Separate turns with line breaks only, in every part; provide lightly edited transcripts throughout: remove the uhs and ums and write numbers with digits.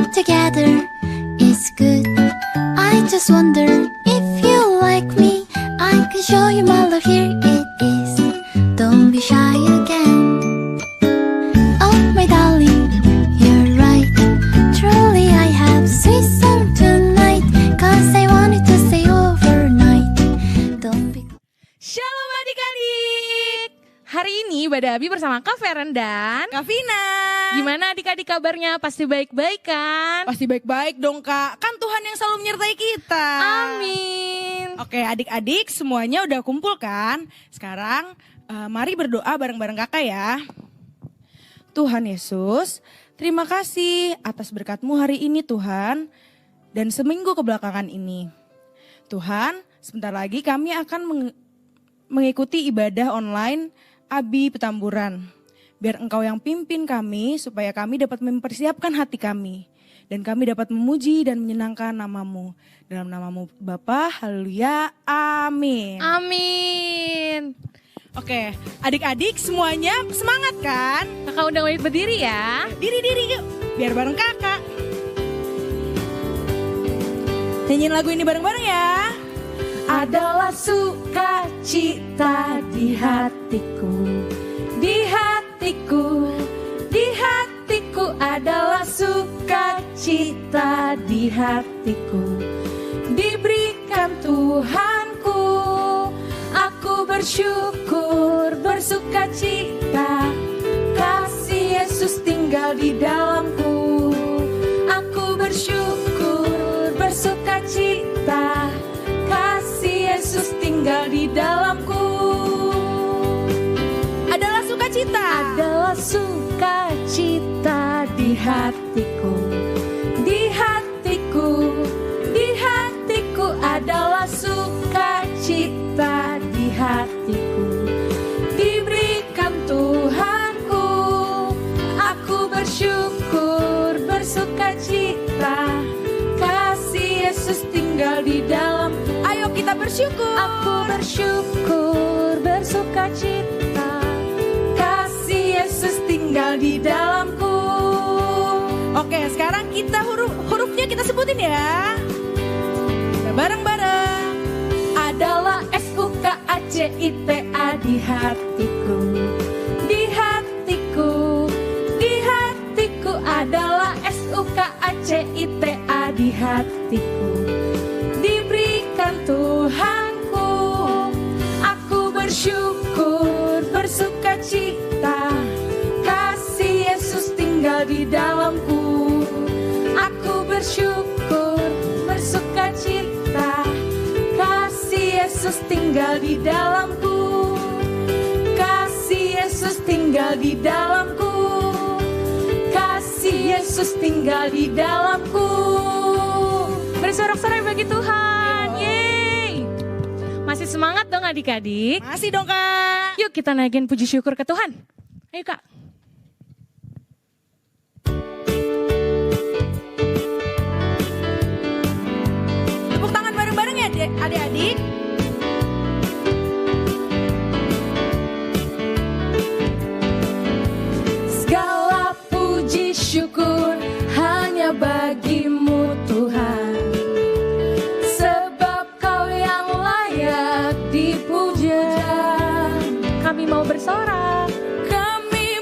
together is good. I just wonder if you like me. I can show you my love, here it is. Don't be shy again. Oh my darling, you're right. Truly I have sweet song tonight, 'cause I wanted to stay overnight. Don't be...
Shalom adik-adik. Hari ini Badabi bersama Kak Feren dan
Kak Vina.
gimana adik-adik kabarnya? Pasti baik-baik kan?
Pasti baik-baik dong Kak, kan Tuhan yang selalu menyertai kita.
Amin.
Oke adik-adik semuanya udah kumpul kan? Sekarang mari berdoa bareng-bareng kakak ya. Tuhan Yesus, terima kasih atas berkat-Mu hari ini Tuhan. Dan seminggu kebelakangan ini. Tuhan, sebentar lagi kami akan mengikuti ibadah online Abi Petamburan. Biar Engkau yang pimpin kami supaya kami dapat mempersiapkan hati kami. Dan kami dapat memuji dan menyenangkan nama-Mu. Dalam nama-Mu Bapa, haleluya, amin.
Amin.
Oke, adik-adik semuanya semangat kan?
Kakak undang Wahid berdiri ya.
Diri yuk, biar bareng kakak. Nyanyiin lagu ini bareng-bareng ya.
Adalah sukacita di hatiku, di hatiku, di hatiku adalah sukacita di hatiku. Diberikan Tuhanku, aku bersyukur, bersukacita, kasih Yesus tinggal di dalamku. Aku bersyukur, bersukacita, kasih Yesus tinggal di dalamku.
Adalah sukacita.
Adalah sukacita di hatiku, di hatiku, di hatiku adalah sukacita di hatiku. Diberikan Tuhanku, aku bersyukur, bersukacita, kasih Yesus tinggal di dalamku.
Ayo kita bersyukur.
Aku bersyukur, bersukacita, kasih Yesus tinggal di dalamku.
Oke, sekarang kita hurufnya kita sebutin ya. Kita bareng-bareng.
Adalah SUKACITA di hatiku, di hatiku, di hatiku adalah SUKACITA di hatiku. Diberikan Tuhanku, aku bersyukur, bersukacita, kasih Yesus tinggal di dalamku. Aku bersyukur, bersukacita, kasih Yesus tinggal di dalamku. Kasih Yesus tinggal di dalamku. Kasih Yesus tinggal di dalamku. Beri sorak-sorai bagi Tuhan. Yeay. Masih semangat dong adik-adik?
Masih dong Kak.
Yuk kita naikin puji syukur ke Tuhan. Ayo Kak.
Tepuk tangan bareng-bareng ya adik-adik.
Segala puji syukur hanya bagimu Tuhan, sebab Kau yang layak dipuja. Kami mau bersorak,
Kami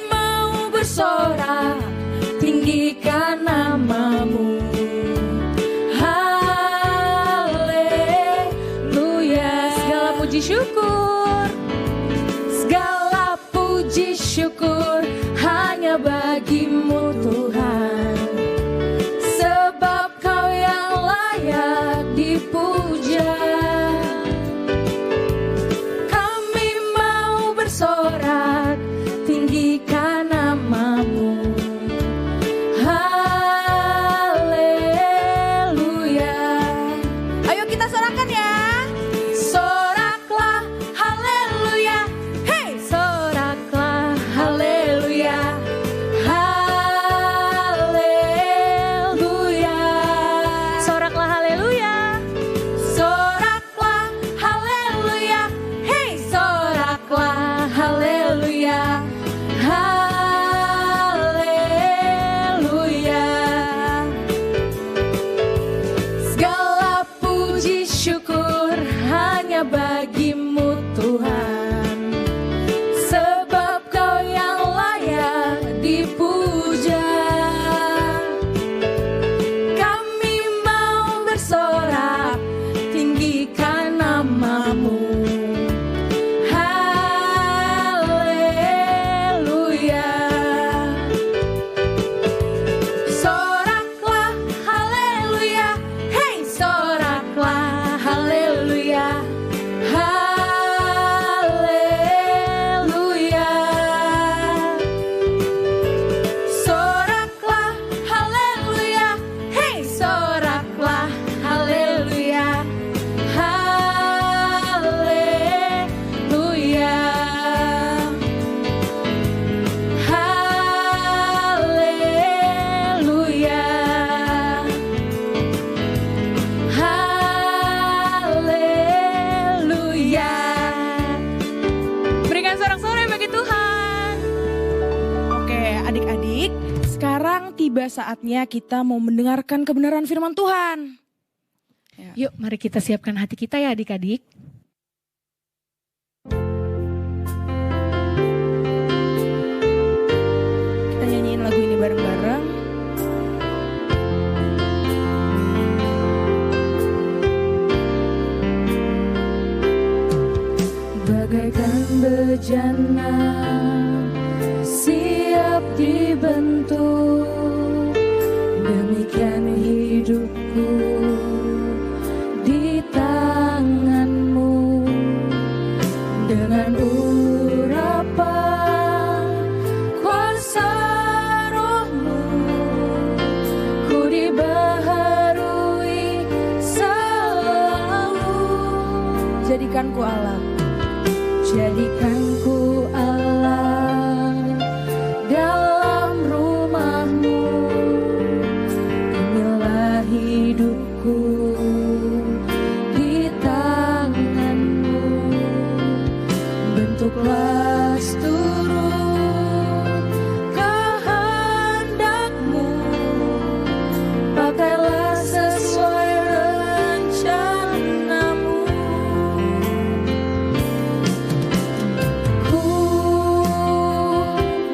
tiba saatnya kita mau mendengarkan kebenaran firman Tuhan.
Yuk mari kita siapkan hati kita ya adik-adik.
Kita nyanyiin lagu ini bareng-bareng. Bagaikan bejana siap dibentuk, demikian hidupku di tanganmu. Dengan urapan kuasa rohmu, ku dibaharui selalu. Jadikanku Allah, jadikanku Allah dalam rumahmu. Inilah hidupku di tanganmu. Bentuklah seturut kehendakmu. Pakailah sesuai rencanamu. Ku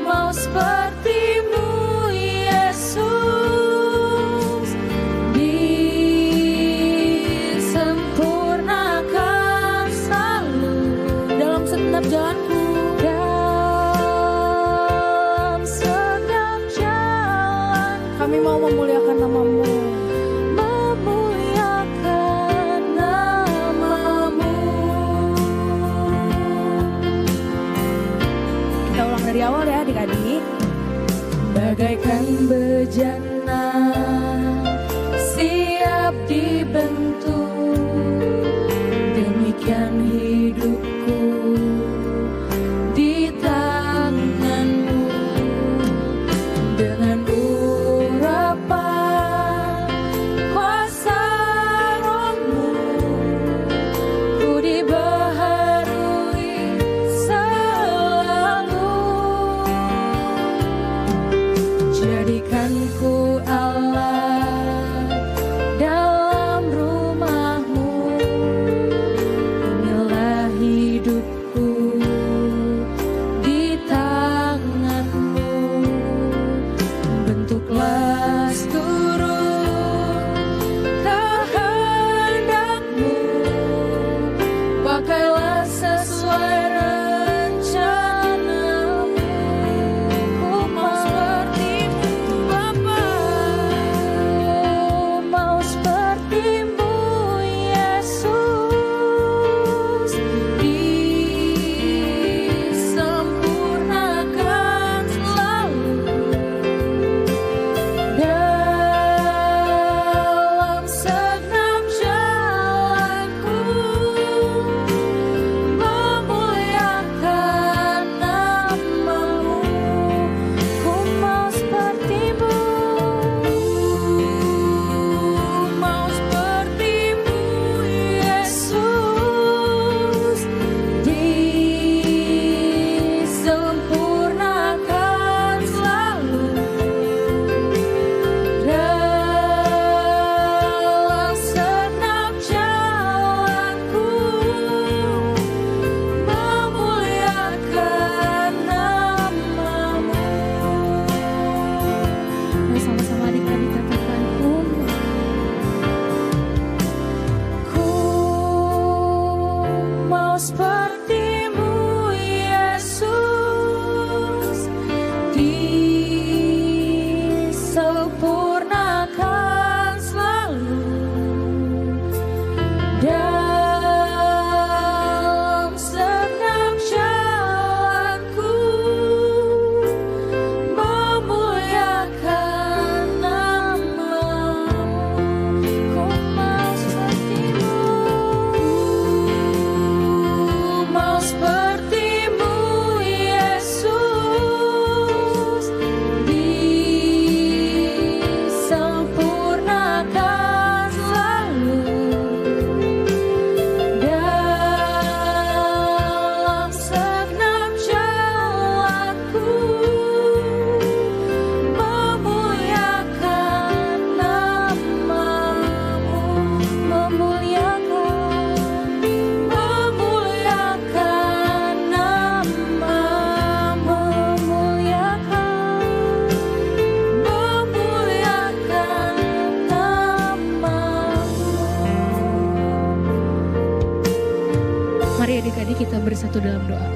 mau sepertimu Yesus, disempurnakan selalu dalam setiap jalanku. Dalam setiap jalan kami mau memuliakan namamu. Memuliakan namamu. Kita ulang dari awal ya adik-adik. Bagaikan bejana siap dibentuk, demikian hidupku di tanganmu. Dengan urapan kuasa rohmu, ku dibaharui selalu. Jadikanku
bersatu dalam doa.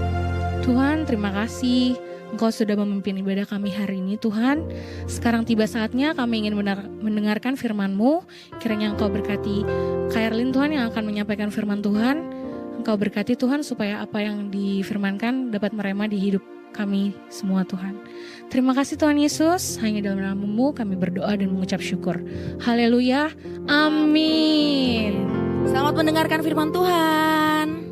Tuhan, terima kasih Engkau sudah memimpin ibadah kami hari ini Tuhan. Sekarang tiba saatnya kami ingin mendengarkan firman-Mu. Kiranya Engkau berkati Kak Erlin Tuhan yang akan menyampaikan firman Tuhan. Engkau berkati Tuhan supaya apa yang difirmankan dapat merema di hidup kami semua Tuhan. Terima kasih Tuhan Yesus, hanya dalam nama-Mu kami berdoa dan mengucap syukur. Haleluya, amin.
Selamat mendengarkan firman Tuhan.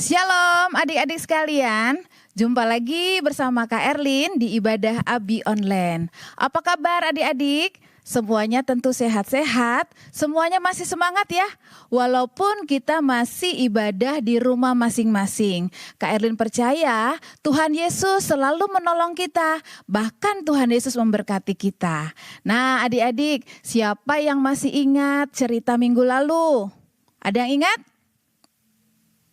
Shalom adik-adik sekalian, jumpa lagi bersama Kak Erlin di ibadah Abi Online. Apa kabar adik-adik? Semuanya tentu sehat-sehat, semuanya masih semangat ya. Walaupun kita masih ibadah di rumah masing-masing. Kak Erlin percaya Tuhan Yesus selalu menolong kita, bahkan Tuhan Yesus memberkati kita. Nah adik-adik, siapa yang masih ingat cerita minggu lalu? Ada yang ingat?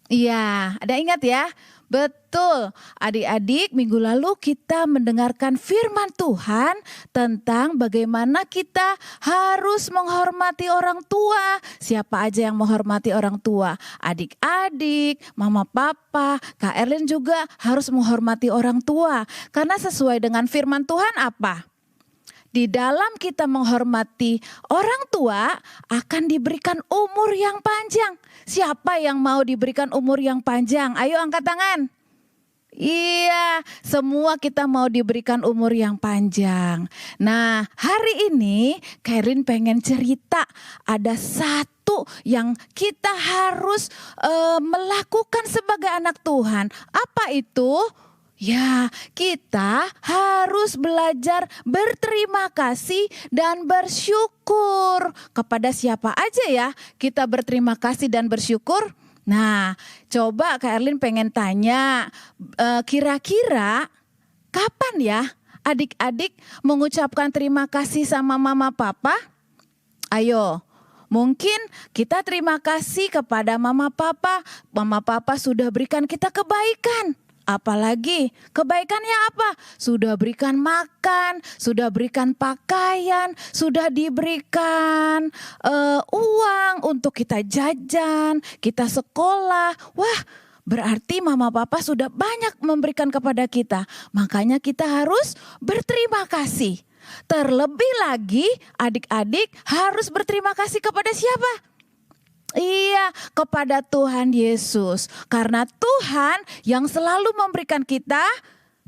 Iya, ada ingat ya? Betul, adik-adik minggu lalu kita mendengarkan firman Tuhan tentang bagaimana kita harus menghormati orang tua. Siapa aja yang menghormati orang tua? Adik-adik, mama papa, Kak Erlin juga harus menghormati orang tua. Karena sesuai dengan firman Tuhan apa? Di dalam kita menghormati orang tua akan diberikan umur yang panjang. Siapa yang mau diberikan umur yang panjang? Ayo angkat tangan. Iya, semua kita mau diberikan umur yang panjang. Nah, hari ini Karin pengen cerita ada satu yang kita harus melakukan sebagai anak Tuhan. Apa itu? Ya, kita harus belajar berterima kasih dan bersyukur. Kepada siapa aja ya kita berterima kasih dan bersyukur? Nah, coba Kak Erlin pengen tanya, kira-kira kapan ya adik-adik mengucapkan terima kasih sama mama papa? Ayo. Mungkin kita terima kasih kepada mama papa sudah berikan kita kebaikan. Apalagi kebaikannya apa? Sudah berikan makan, sudah berikan pakaian, sudah diberikan uang untuk kita jajan, kita sekolah. Wah, berarti mama papa sudah banyak memberikan kepada kita. Makanya kita harus berterima kasih. Terlebih lagi adik-adik harus berterima kasih kepada siapa? Iya, kepada Tuhan Yesus. Karena Tuhan yang selalu memberikan kita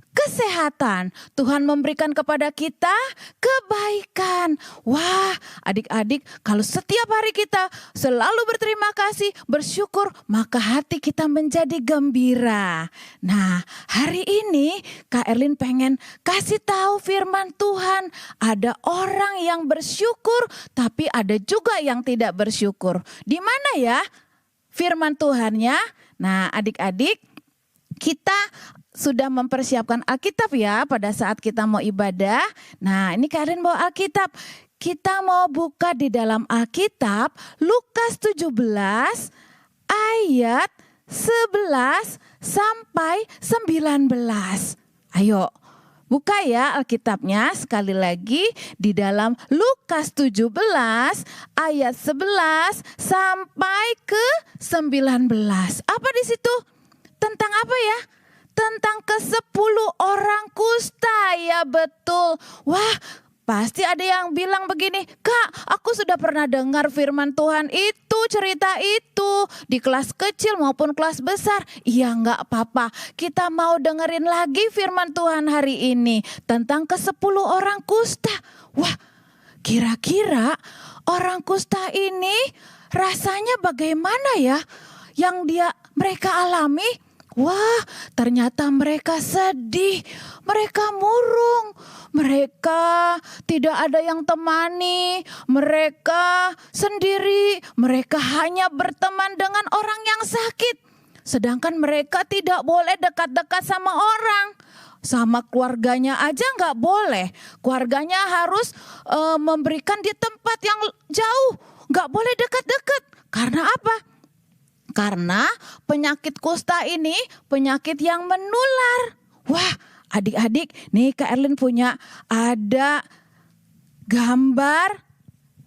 kesehatan. Tuhan memberikan kepada kita kebaikan. Wah, adik-adik, kalau setiap hari kita selalu berterima kasih, bersyukur, maka hati kita menjadi gembira. Nah, hari ini Kak Erlin pengen kasih tahu firman Tuhan. Ada orang yang bersyukur, tapi ada juga yang tidak bersyukur. Di mana ya firman Tuhannya? Nah, adik-adik, kita sudah mempersiapkan Alkitab ya pada saat kita mau ibadah. Nah, ini Karen bawa Alkitab. Kita mau buka di dalam Alkitab Lukas 17 ayat 11 sampai 19. Ayo buka ya Alkitabnya sekali lagi di dalam Lukas 17 ayat 11 sampai ke 19. Apa di situ? Tentang apa ya? Tentang ke-10 orang kusta, ya betul. Wah, pasti ada yang bilang begini, Kak, aku sudah pernah dengar firman Tuhan itu, cerita itu, di kelas kecil maupun kelas besar. Iya enggak apa-apa, kita mau dengerin lagi firman Tuhan hari ini, tentang ke-10 orang kusta. Wah, kira-kira orang kusta ini rasanya bagaimana ya yang mereka alami? Wah, ternyata mereka sedih, mereka murung, mereka tidak ada yang temani, mereka sendiri, mereka hanya berteman dengan orang yang sakit. Sedangkan mereka tidak boleh dekat-dekat sama orang, sama keluarganya aja nggak boleh. Keluarganya harus memberikan di tempat yang jauh, nggak boleh dekat-dekat. Karena apa? Karena penyakit kusta ini penyakit yang menular. Wah, adik-adik, nih Kak Erlin punya ada gambar.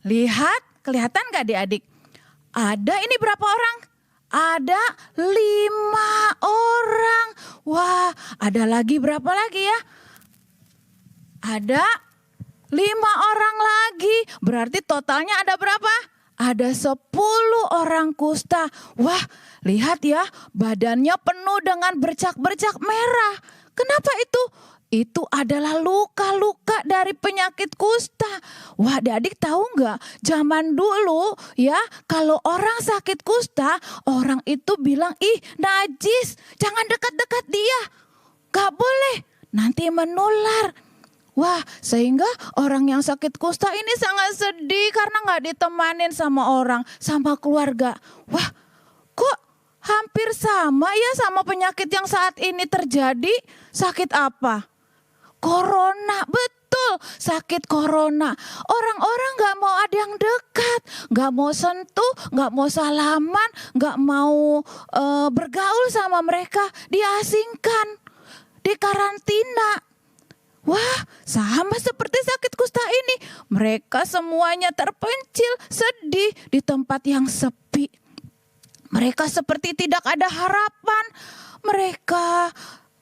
Lihat, kelihatan gak adik-adik? Ada ini berapa orang? ada 5 orang. Wah, ada lagi berapa lagi ya? Ada 5 orang lagi. Berarti totalnya ada berapa? Ada 10 orang kusta. Wah, lihat ya, badannya penuh dengan bercak-bercak merah. Kenapa itu? Itu adalah luka-luka dari penyakit kusta. Wah, adik-adik tahu nggak? Zaman dulu ya, kalau orang sakit kusta, orang itu bilang, ih najis, jangan dekat-dekat dia. Gak boleh, nanti menular. Wah, sehingga orang yang sakit kusta ini sangat sedih karena nggak ditemanin sama orang, sama keluarga. Wah, kok hampir sama ya sama penyakit yang saat ini terjadi? Sakit apa? Corona, betul, sakit corona. Orang-orang gak mau ada yang dekat, gak mau sentuh, gak mau salaman, gak mau bergaul sama mereka, diasingkan, dikarantina. Wah, sama seperti sakit kusta ini. Mereka semuanya terpencil, sedih di tempat yang sepi. Mereka seperti tidak ada harapan.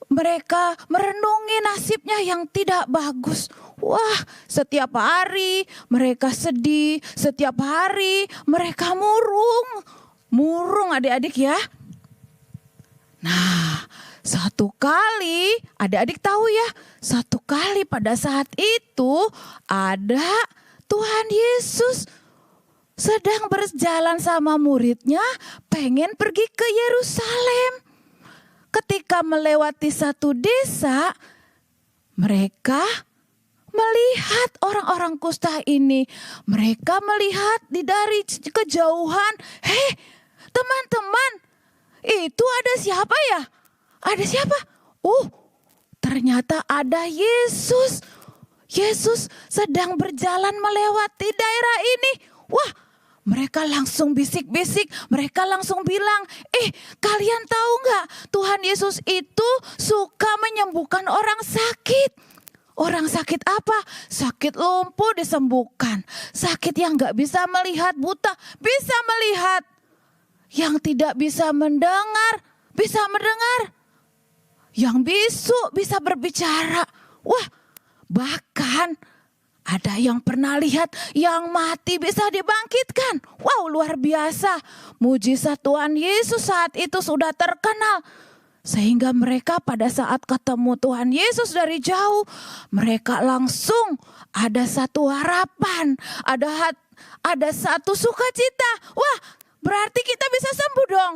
Mereka merenungi nasibnya yang tidak bagus. Wah, setiap hari mereka sedih, setiap hari mereka murung. Murung adik-adik ya. Nah, satu kali, adik-adik tahu ya, satu kali pada saat itu ada Tuhan Yesus sedang berjalan sama muridnya pengen pergi ke Yerusalem. Ketika melewati satu desa, mereka melihat orang-orang kusta ini. Mereka melihat dari kejauhan, hei teman-teman, itu ada siapa ya? Ada siapa? Ternyata ada Yesus. Yesus sedang berjalan melewati daerah ini. Wah, mereka langsung bisik-bisik, mereka langsung bilang, kalian tahu nggak? Tuhan Yesus itu suka menyembuhkan orang sakit. Orang sakit apa? Sakit lumpuh disembuhkan. Sakit yang nggak bisa melihat, buta bisa melihat. Yang tidak bisa mendengar, bisa mendengar. Yang bisu bisa berbicara. Wah, bahkan ada yang pernah lihat yang mati bisa dibangkitkan. Wow, luar biasa. Mujizat Tuhan Yesus saat itu sudah terkenal. Sehingga mereka pada saat ketemu Tuhan Yesus dari jauh, mereka langsung ada satu harapan, ada satu sukacita. Wah, berarti kita bisa sembuh dong.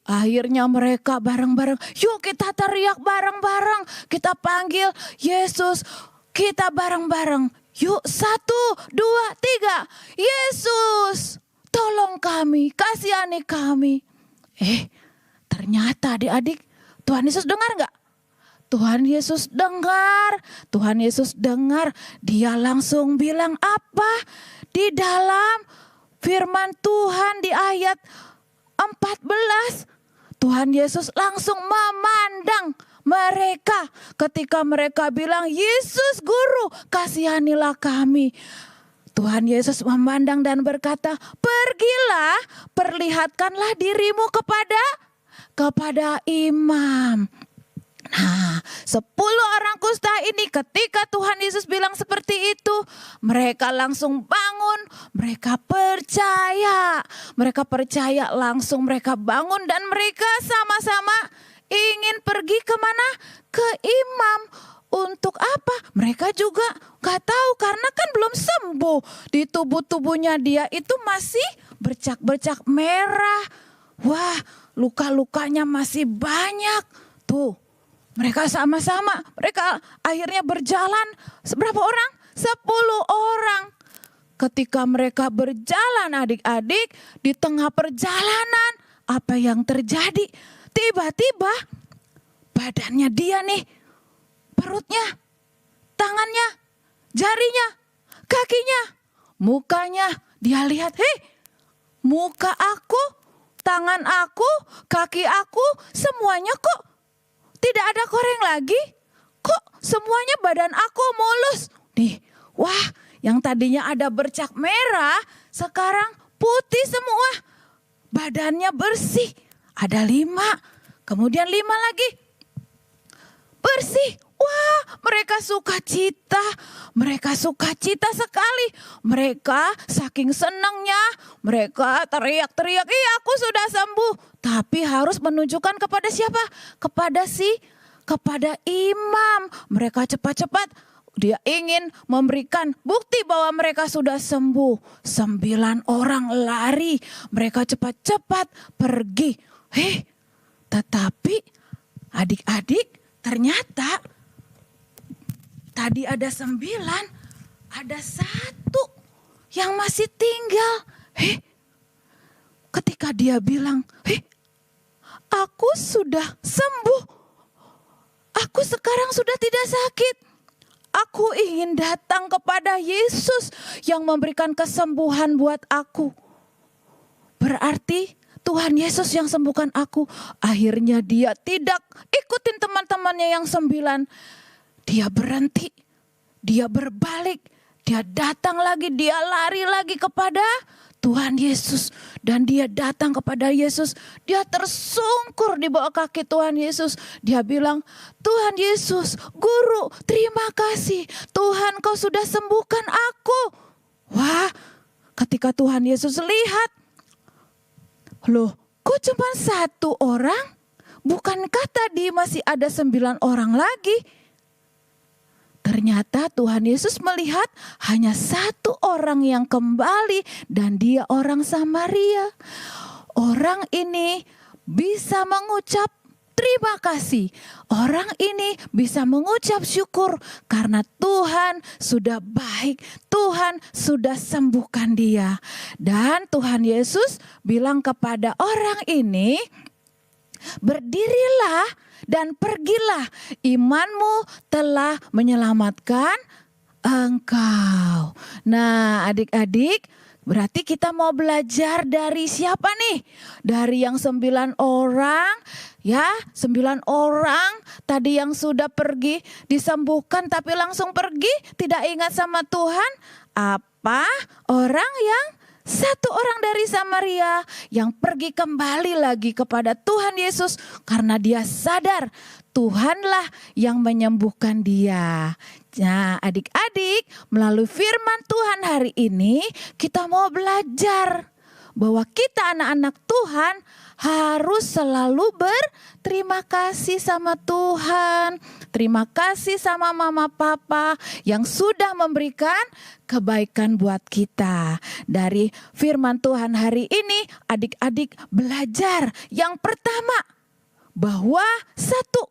Akhirnya mereka bareng-bareng, yuk kita teriak bareng-bareng. Kita panggil Yesus, kita bareng-bareng. Yuk 1, 2, 3. Yesus, tolong kami, kasihani kami. Ternyata adik-adik, Tuhan Yesus dengar gak? Tuhan Yesus dengar. Tuhan Yesus dengar. Dia langsung bilang apa? Di dalam firman Tuhan di ayat 14. Tuhan Yesus langsung memandang mereka ketika mereka bilang, Yesus Guru, kasihanilah kami. Tuhan Yesus memandang dan berkata, pergilah, perlihatkanlah dirimu kepada imam. Nah, 10 orang kusta ini ketika Tuhan Yesus bilang seperti itu, mereka langsung bangun, mereka percaya langsung mereka bangun dan mereka sama-sama ingin pergi kemana? Ke imam. Untuk apa? Mereka juga gak tahu karena kan belum sembuh. Di tubuhnya dia itu masih bercak-bercak merah. Wah, luka-lukanya masih banyak. Tuh, mereka sama-sama. Mereka akhirnya berjalan. Berapa orang? 10 orang. Ketika mereka berjalan adik-adik, di tengah perjalanan, apa yang terjadi? Tiba-tiba badannya dia nih, perutnya, tangannya, jarinya, kakinya, mukanya, dia lihat, muka aku, tangan aku, kaki aku, semuanya kok tidak ada koreng lagi. Kok semuanya badan aku mulus. Nih, wah, yang tadinya ada bercak merah, sekarang putih semua. Badannya bersih. ada 5. Kemudian 5 lagi. Bersih. Wah, mereka sukacita. Mereka sukacita sekali. Mereka saking senangnya, mereka teriak-teriak, "Iya, aku sudah sembuh." Tapi harus menunjukkan kepada siapa? Kepada imam. Mereka cepat-cepat, dia ingin memberikan bukti bahwa mereka sudah sembuh. 9 orang lari, mereka cepat-cepat pergi. Tetapi adik-adik, ternyata tadi ada 9, ada 1 yang masih tinggal. Ketika dia bilang, aku sudah sembuh, aku sekarang sudah tidak sakit. Aku ingin datang kepada Yesus yang memberikan kesembuhan buat aku. Berarti Tuhan Yesus yang sembuhkan aku. Akhirnya dia tidak ikutin teman-temannya yang 9. Dia berhenti, dia berbalik, dia datang lagi, dia lari lagi kepada Tuhan Yesus. Dan dia datang kepada Yesus, dia tersungkur di bawah kaki Tuhan Yesus. Dia bilang, "Tuhan Yesus, Guru, terima kasih. Tuhan, Kau sudah sembuhkan aku." Wah, ketika Tuhan Yesus lihat, "Loh, kok cuma 1 orang? Bukankah tadi masih ada 9 orang lagi?" Ternyata Tuhan Yesus melihat hanya 1 orang yang kembali dan dia orang Samaria. Orang ini bisa mengucap terima kasih. Orang ini bisa mengucap syukur karena Tuhan sudah baik. Tuhan sudah sembuhkan dia. Dan Tuhan Yesus bilang kepada orang ini, "Berdirilah dan pergilah, imanmu telah menyelamatkan engkau." Nah, adik-adik, berarti kita mau belajar dari siapa nih? Dari yang 9 orang, ya, 9 orang tadi yang sudah pergi disembuhkan tapi langsung pergi, tidak ingat sama Tuhan. Apa orang yang 1 orang dari Samaria yang pergi kembali lagi kepada Tuhan Yesus karena dia sadar Tuhanlah yang menyembuhkan dia. Nah, adik-adik, melalui firman Tuhan hari ini kita mau belajar bahwa kita anak-anak Tuhan harus selalu berterima kasih sama Tuhan. Terima kasih sama mama papa yang sudah memberikan kebaikan buat kita. Dari firman Tuhan hari ini adik-adik belajar yang pertama bahwa 1,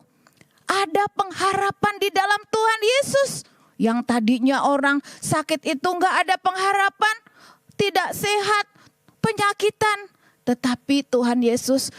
ada pengharapan di dalam Tuhan Yesus. Yang tadinya orang sakit itu gak ada pengharapan, tidak sehat, penyakitan. Tetapi Tuhan Yesus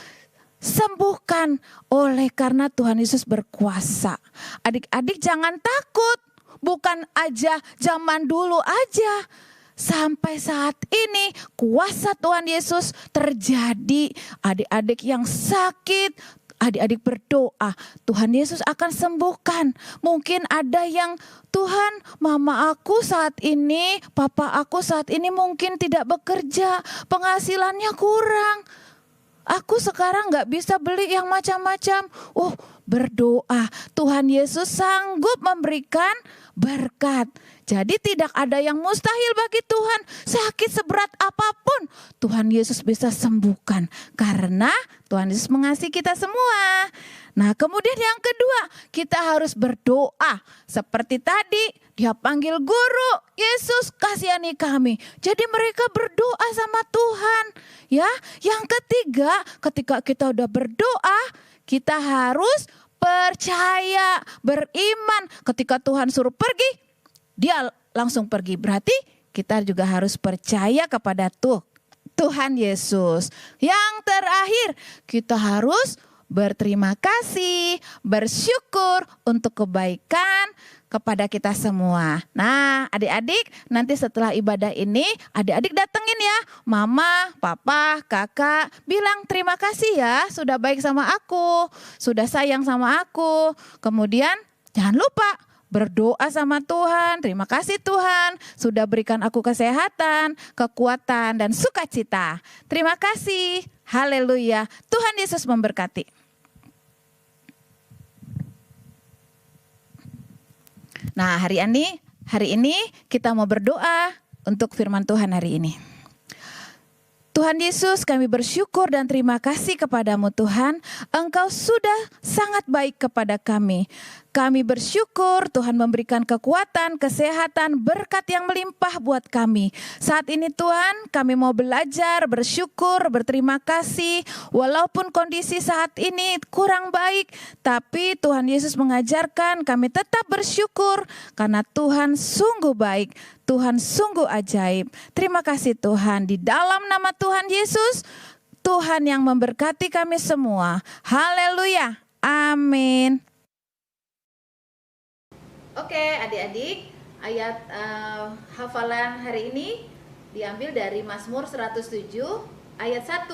sembuhkan oleh karena Tuhan Yesus berkuasa. Adik-adik jangan takut, bukan aja zaman dulu aja. Sampai saat ini kuasa Tuhan Yesus terjadi. Adik-adik yang sakit, adik-adik berdoa, Tuhan Yesus akan sembuhkan. Mungkin ada yang, "Tuhan, mama aku saat ini, papa aku saat ini mungkin tidak bekerja, penghasilannya kurang. Aku sekarang gak bisa beli yang macam-macam." Berdoa, Tuhan Yesus sanggup memberikan berkat. Jadi tidak ada yang mustahil bagi Tuhan. Sakit seberat apapun, Tuhan Yesus bisa sembuhkan. Karena Tuhan Yesus mengasihi kita semua. Nah, kemudian yang kedua, kita harus berdoa. Seperti tadi, dia panggil, "Guru, Yesus kasihani kami." Jadi mereka berdoa sama Tuhan. Ya, yang ketiga, ketika kita udah berdoa, kita harus percaya, beriman. Ketika Tuhan suruh pergi, dia langsung pergi. Berarti kita juga harus percaya kepada Tuhan Yesus. Yang terakhir, kita harus berterima kasih, bersyukur untuk kebaikan kepada kita semua. Nah, adik-adik, nanti setelah ibadah ini, adik-adik datengin ya, mama, papa, kakak, bilang terima kasih ya, sudah baik sama aku, sudah sayang sama aku. Kemudian jangan lupa berdoa sama Tuhan, terima kasih Tuhan sudah berikan aku kesehatan, kekuatan, dan sukacita. Terima kasih. Haleluya. Tuhan Yesus memberkati. Nah, hari ini kita mau berdoa untuk firman Tuhan hari ini. Tuhan Yesus, kami bersyukur dan terima kasih kepadamu Tuhan. Engkau sudah sangat baik kepada kami. Kami bersyukur Tuhan memberikan kekuatan, kesehatan, berkat yang melimpah buat kami. Saat ini Tuhan, kami mau belajar, bersyukur, berterima kasih. Walaupun kondisi saat ini kurang baik, tapi Tuhan Yesus mengajarkan kami tetap bersyukur karena Tuhan sungguh baik. Tuhan sungguh ajaib. Terima kasih Tuhan, di dalam nama Tuhan Yesus, Tuhan yang memberkati kami semua. Haleluya. Amin. Oke adik-adik, ayat hafalan hari ini diambil dari Mazmur 107 ayat 1.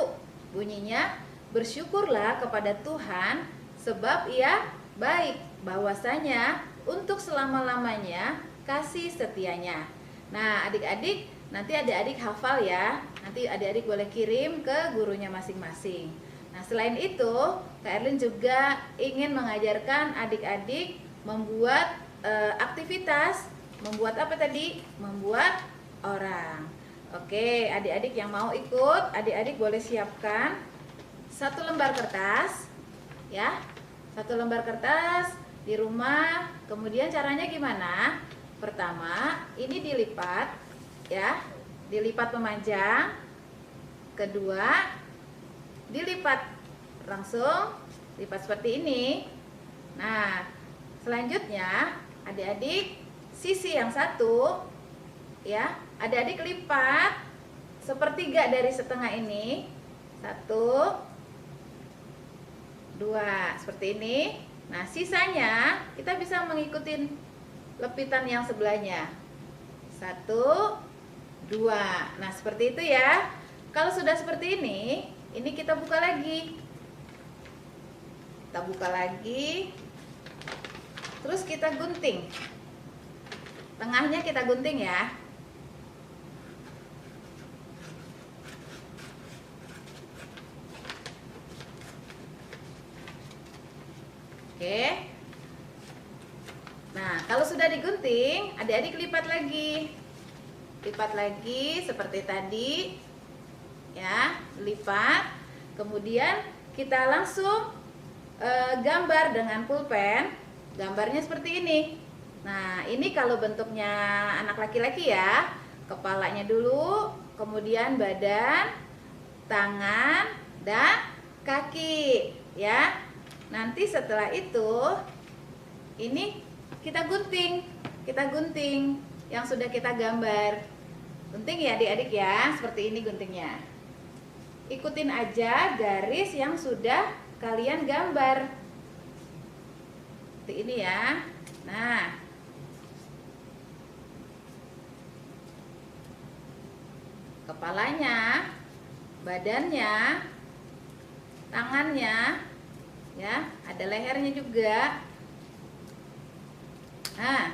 Bunyinya, bersyukurlah kepada Tuhan sebab Ia baik, bahwasanya untuk selama-lamanya kasih setianya. Nah adik-adik, nanti adik-adik hafal ya, nanti adik-adik boleh kirim ke gurunya masing-masing. Nah selain itu, Kak Erlin juga ingin mengajarkan adik-adik membuat aktivitas. Membuat apa tadi? Membuat orang. Oke, adik-adik yang mau ikut, adik-adik boleh siapkan 1 lembar kertas, ya, 1 lembar kertas di rumah. Kemudian caranya gimana? Pertama, ini dilipat, ya, dilipat memanjang. Kedua, dilipat langsung, lipat seperti ini. Nah, selanjutnya adik-adik sisi yang satu, ya, adik-adik lipat sepertiga dari setengah ini. 1, 2, seperti ini. Nah sisanya kita bisa mengikuti lepitan yang sebelahnya. 1, 2. Nah seperti itu ya. Kalau sudah seperti ini kita buka lagi. Kita buka lagi. Terus kita gunting. Tengahnya kita gunting ya. Oke. Nah, kalau sudah digunting, adik-adik lipat lagi. Lipat lagi seperti tadi. Ya, lipat. Kemudian kita langsung gambar dengan pulpen. Gambarnya seperti ini. Nah, ini kalau bentuknya anak laki-laki ya. Kepalanya dulu, kemudian badan, tangan, dan kaki, ya. Nanti setelah itu ini kita gunting. Kita gunting yang sudah kita gambar. Gunting ya adik-adik ya, seperti ini guntingnya. Ikutin aja garis yang sudah kalian gambar. Seperti ini ya. Nah, kepalanya, badannya, tangannya, ya, ada lehernya juga. Nah,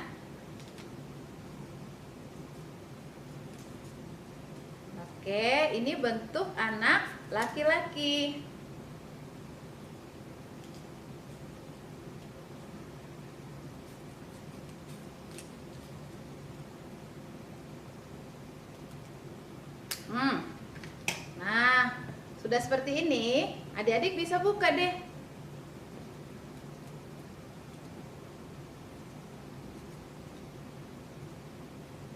oke, ini bentuk anak laki-laki. Nah, sudah seperti ini, adik-adik bisa buka deh.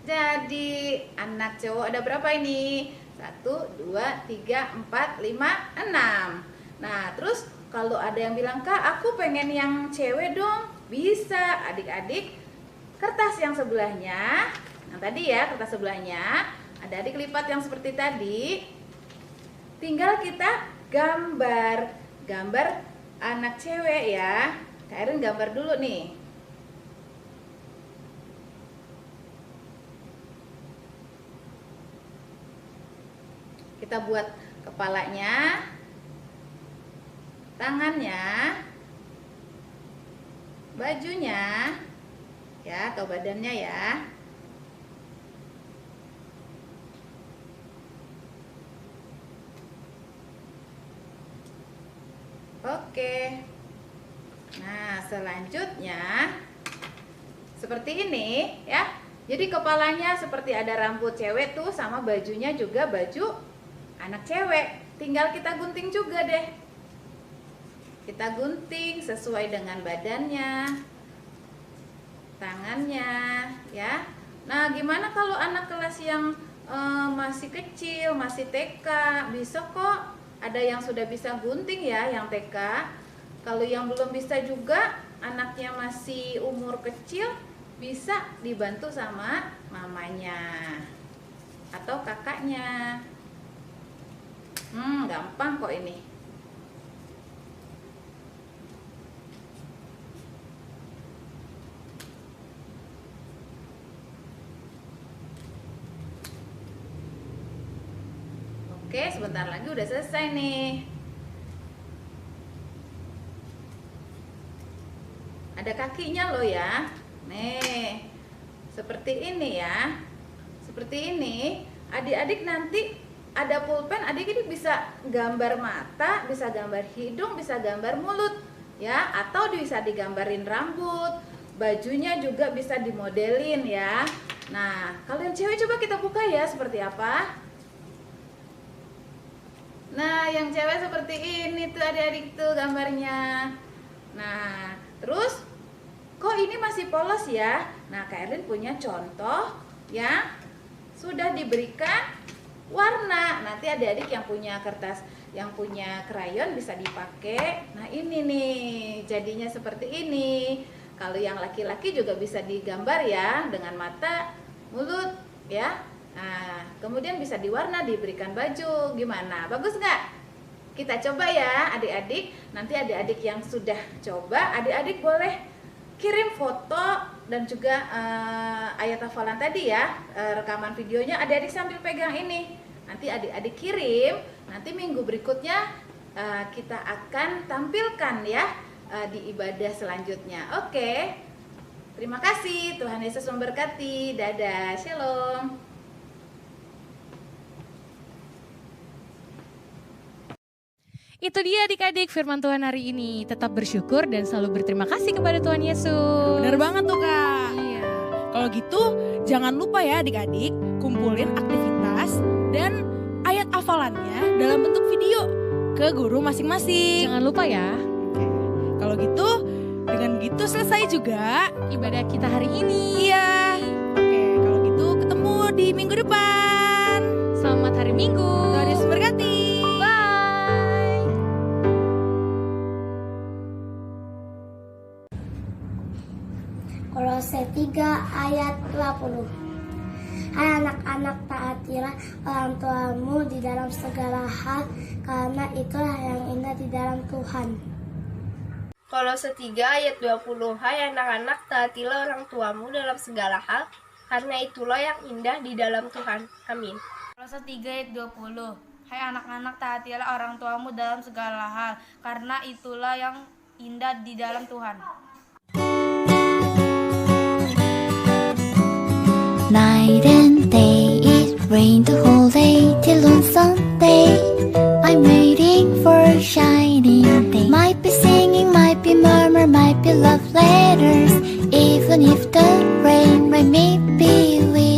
Jadi, anak cowok ada berapa ini? 1, 2, 3, 4, 5, 6. Nah, terus kalau ada yang bilang, "Kak, aku pengen yang cewek dong." Bisa, adik-adik. Kertas yang sebelahnya, yang tadi ya, kertas sebelahnya, adik-adik lipat yang seperti tadi. Tinggal kita gambar anak cewek ya. Kak Erin gambar dulu nih. Kita buat kepalanya, tangannya, bajunya, ya, atau badannya ya. Oke. Nah, selanjutnya seperti ini ya. Jadi kepalanya seperti ada rambut cewek tuh, sama bajunya juga baju anak cewek. Tinggal kita gunting juga deh. Kita gunting sesuai dengan badannya, tangannya ya. Nah, gimana kalau anak kelas yang masih kecil, masih TK? Bisa kok, ada yang sudah bisa gunting ya, yang TK. Kalau yang belum bisa juga, anaknya masih umur kecil, bisa dibantu sama mamanya atau kakaknya. Gampang kok ini. Oke, sebentar lagi udah selesai nih. Ada kakinya loh ya. Nih, seperti ini ya. Seperti ini. Adik-adik nanti ada pulpen, adik-adik bisa gambar mata, bisa gambar hidung, bisa gambar mulut ya, atau bisa digambarin rambut. Bajunya juga bisa dimodelin ya. Nah, kalau yang cewek coba kita buka ya, seperti apa? Nah, yang cewek seperti ini tuh adik-adik tuh gambarnya. Nah, terus kok ini masih polos ya? Nah, Kak Erlin punya contoh yang sudah diberikan warna. Nanti adik-adik yang punya kertas, yang punya krayon bisa dipakai. Nah, ini nih jadinya seperti ini. Kalau yang laki-laki juga bisa digambar ya, dengan mata, mulut ya. Nah, kemudian bisa diwarna, diberikan baju. Gimana? Bagus nggak? Kita coba ya adik-adik. Nanti adik-adik yang sudah coba, adik-adik boleh kirim foto dan juga ayat hafalan tadi ya, rekaman videonya adik-adik sambil pegang ini. Nanti adik-adik kirim, nanti minggu berikutnya kita akan tampilkan ya di ibadah selanjutnya. Oke. Terima kasih, Tuhan Yesus memberkati. Dadah, shalom.
Itu dia adik-adik firman Tuhan hari ini. Tetap bersyukur dan selalu berterima kasih kepada Tuhan Yesus.
Bener banget tuh Kak.
Iya.
Kalau gitu jangan lupa ya adik-adik kumpulin aktivitas dan ayat hafalannya dalam bentuk video ke guru masing-masing.
Jangan lupa ya.
Kalau gitu dengan begitu selesai juga
Ibadah kita hari ini.
Iya. Oke, kalau gitu ketemu di minggu depan.
Selamat hari Minggu.
Tuhan Yesus memberkati.
Bye.
Kolose 3 ayat 20. Hai anak-anak, taatilah orang tuamu di dalam segala hal, karena itulah yang indah di dalam Tuhan.
Kolose 3 ayat 20. Hai anak-anak, taatilah orang tuamu dalam segala hal, karena itulah yang indah di dalam Tuhan. Amin.
Kolose 3 ayat 20. Hai anak-anak, taatilah orang tuamu dalam segala hal, karena itulah yang indah di dalam Tuhan.
Night and day, it rained the whole day till on Sunday. I'm waiting for a shining day. Might be singing, might be murmur, might be love letters. Even if the rain may be with